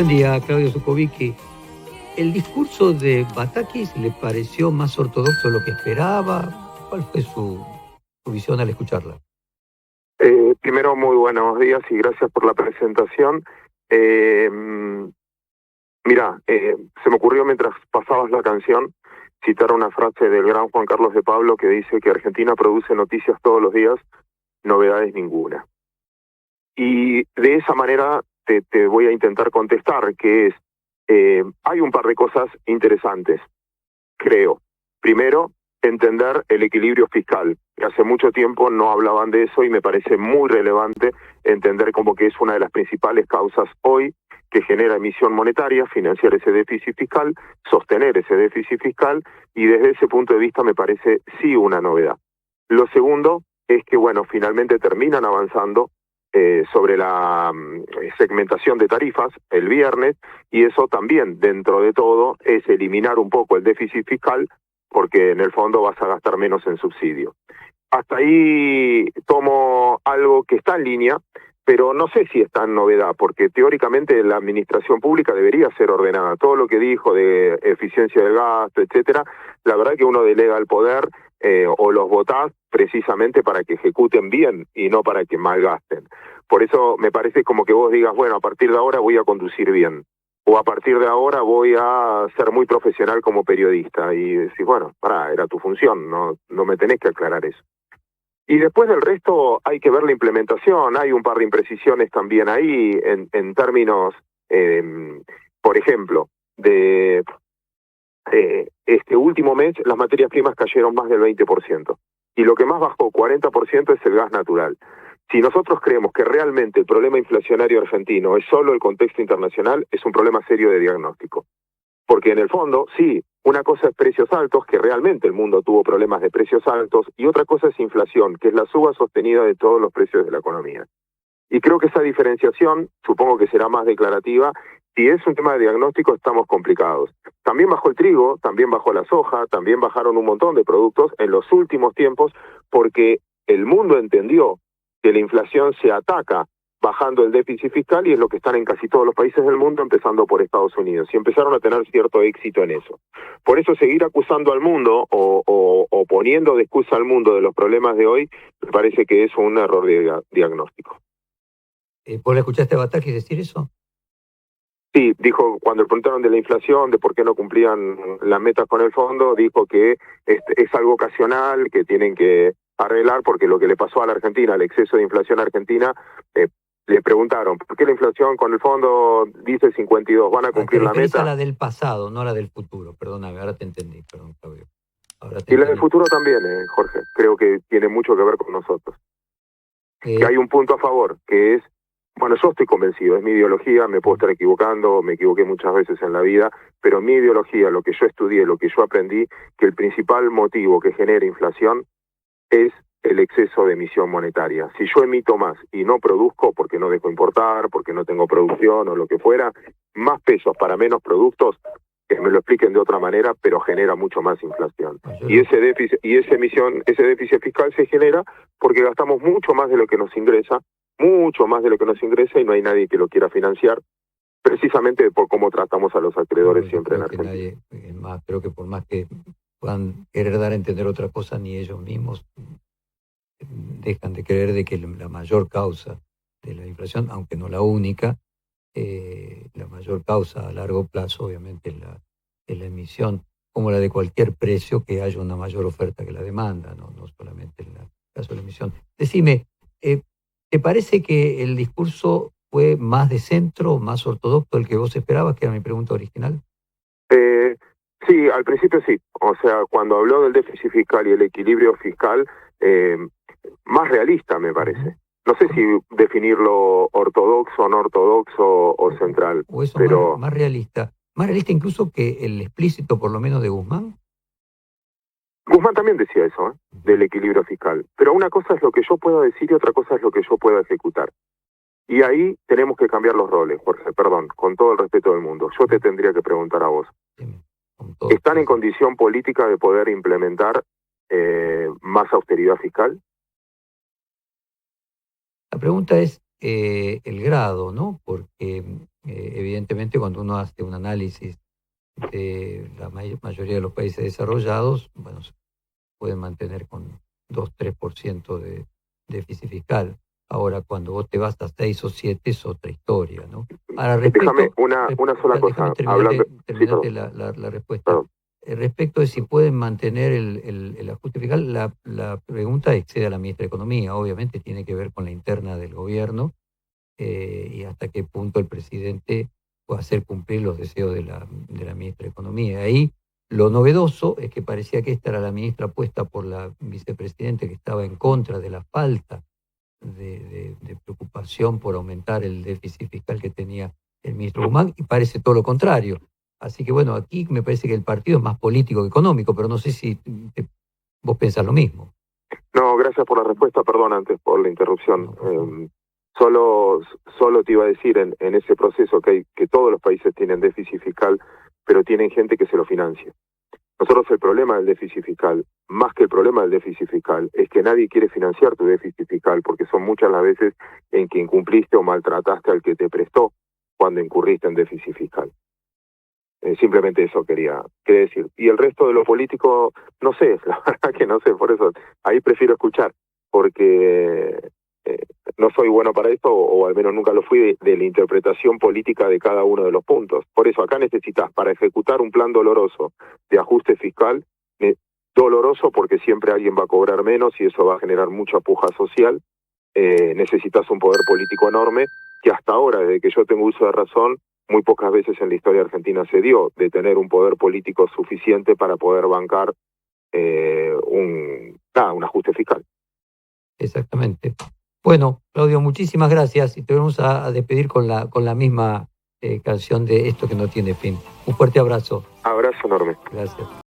Buen día, Claudio Zukovicki. ¿El discurso de Batakis le pareció más ortodoxo de lo que esperaba? ¿Cuál fue su visión al escucharla? Primero, muy buenos días y gracias por la presentación. Se me ocurrió mientras pasabas la canción citar una frase del gran Juan Carlos de Pablo que dice que Argentina produce noticias todos los días, novedades ninguna. Y de esa manera te voy a intentar contestar, que es, hay un par de cosas interesantes, creo. Primero, entender el equilibrio fiscal, que hace mucho tiempo no hablaban de eso y me parece muy relevante entender como que es una de las principales causas hoy que genera emisión monetaria, financiar ese déficit fiscal, sostener ese déficit fiscal, y desde ese punto de vista me parece sí una novedad. Lo segundo es que, bueno, finalmente terminan avanzando sobre la segmentación de tarifas el viernes, y eso también, dentro de todo, es eliminar un poco el déficit fiscal, porque en el fondo vas a gastar menos en subsidio. Hasta ahí tomo algo que está en línea, pero no sé si es tan novedad, porque teóricamente la administración pública debería ser ordenada. Todo lo que dijo de eficiencia del gasto, etcétera, la verdad que uno delega el poder o los votás precisamente para que ejecuten bien y no para que malgasten. Por eso me parece como que vos digas, bueno, a partir de ahora voy a conducir bien, o a partir de ahora voy a ser muy profesional como periodista, y decís, bueno, era tu función, no me tenés que aclarar eso. Y después del resto hay que ver la implementación, hay un par de imprecisiones también ahí en términos, por ejemplo, de este último mes las materias primas cayeron más del 20%, y lo que más bajó, 40%, es el gas natural. Si nosotros creemos que realmente el problema inflacionario argentino es solo el contexto internacional, es un problema serio de diagnóstico. Porque en el fondo, sí, una cosa es precios altos, que realmente el mundo tuvo problemas de precios altos, y otra cosa es inflación, que es la suba sostenida de todos los precios de la economía. Y creo que esa diferenciación, supongo que será más declarativa. Si es un tema de diagnóstico, estamos complicados. También bajó el trigo, también bajó la soja, también bajaron un montón de productos en los últimos tiempos, porque el mundo entendió que la inflación se ataca bajando el déficit fiscal, y es lo que están en casi todos los países del mundo, empezando por Estados Unidos, y empezaron a tener cierto éxito en eso. Por eso seguir acusando al mundo o poniendo de excusa al mundo de los problemas de hoy, me parece que es un error de diagnóstico. ¿Vos le escuchaste a Batakis decir eso? Sí, dijo, cuando le preguntaron de la inflación, de por qué no cumplían las metas con el fondo, dijo que es algo ocasional, que tienen que arreglar, porque lo que le pasó a la Argentina, el exceso de inflación argentina, le preguntaron, ¿por qué la inflación con el fondo dice 52? ¿Van a cumplir la meta? A la del pasado, no la del futuro. Perdóname, ahora te entendí. Perdón, Claudio. Y la del futuro también, Jorge. Creo que tiene mucho que ver con nosotros. Que hay un punto a favor, que es, bueno, yo estoy convencido, es mi ideología, me puedo estar equivocando, me equivoqué muchas veces en la vida, pero mi ideología, lo que yo estudié, lo que yo aprendí, que el principal motivo que genera inflación es el exceso de emisión monetaria. Si yo emito más y no produzco, porque no dejo importar, porque no tengo producción o lo que fuera, más pesos para menos productos, que me lo expliquen de otra manera, pero genera mucho más inflación. Y ese déficit fiscal se genera porque gastamos mucho más de lo que nos ingresa, y no hay nadie que lo quiera financiar, precisamente por cómo tratamos a los acreedores siempre en Argentina. Creo que por más que puedan querer dar a entender otra cosa, ni ellos mismos dejan de creer de que la mayor causa de la inflación, aunque no la única, la mayor causa a largo plazo, obviamente, es la emisión, como la de cualquier precio, que haya una mayor oferta que la demanda, no solamente en el caso de la emisión. Decime, ¿te parece que el discurso fue más de centro, más ortodoxo del que vos esperabas, que era mi pregunta original? Sí, al principio sí. O sea, cuando habló del déficit fiscal y el equilibrio fiscal, más realista me parece. No sé si definirlo ortodoxo, no ortodoxo o central. O eso, pero más realista. Más realista incluso que el explícito, por lo menos, de Guzmán. Guzmán también decía eso, del equilibrio fiscal. Pero una cosa es lo que yo puedo decir y otra cosa es lo que yo puedo ejecutar. Y ahí tenemos que cambiar los roles, Jorge, perdón, con todo el respeto del mundo. Yo te tendría que preguntar a vos. ¿Están en condición política de poder implementar más austeridad fiscal? La pregunta es el grado, ¿no? Porque Evidentemente, cuando uno hace un análisis de la mayoría de los países desarrollados, bueno, se pueden mantener con 2-3% de déficit fiscal. Ahora, cuando vos te vas a 6 o 7 es otra historia, ¿no? Ahora, Déjame una sola cosa. Terminate la respuesta. Perdón. Respecto de si pueden mantener el ajuste fiscal, la pregunta excede a la ministra de Economía. Obviamente tiene que ver con la interna del gobierno y hasta qué punto el presidente puede hacer cumplir los deseos de la ministra de Economía. Ahí lo novedoso es que parecía que esta era la ministra puesta por la vicepresidenta, que estaba en contra de la falta de preocupación por aumentar el déficit fiscal que tenía el ministro Guzmán, y parece todo lo contrario. Así que bueno, aquí me parece que el partido es más político que económico, pero no sé si vos pensás lo mismo. No, gracias por la respuesta, perdón antes por la interrupción. No, Solo te iba a decir en ese proceso que todos los países tienen déficit fiscal, pero tienen gente que se lo financia. Nosotros el problema del déficit fiscal, más que el problema del déficit fiscal, es que nadie quiere financiar tu déficit fiscal, porque son muchas las veces en que incumpliste o maltrataste al que te prestó cuando incurriste en déficit fiscal. Simplemente eso quería decir. Y el resto de lo político, no sé, la verdad que no sé, por eso ahí prefiero escuchar, porque no soy bueno para esto, o al menos nunca lo fui, de la interpretación política de cada uno de los puntos. Por eso acá necesitas, para ejecutar un plan doloroso de ajuste fiscal, doloroso porque siempre alguien va a cobrar menos y eso va a generar mucha puja social, necesitas un poder político enorme que hasta ahora, desde que yo tengo uso de razón, muy pocas veces en la historia argentina se dio, de tener un poder político suficiente para poder bancar un ajuste fiscal. Exactamente. Bueno, Claudio, muchísimas gracias y te vamos a despedir con la misma canción de Esto que no tiene fin. Un fuerte abrazo. Abrazo enorme. Gracias.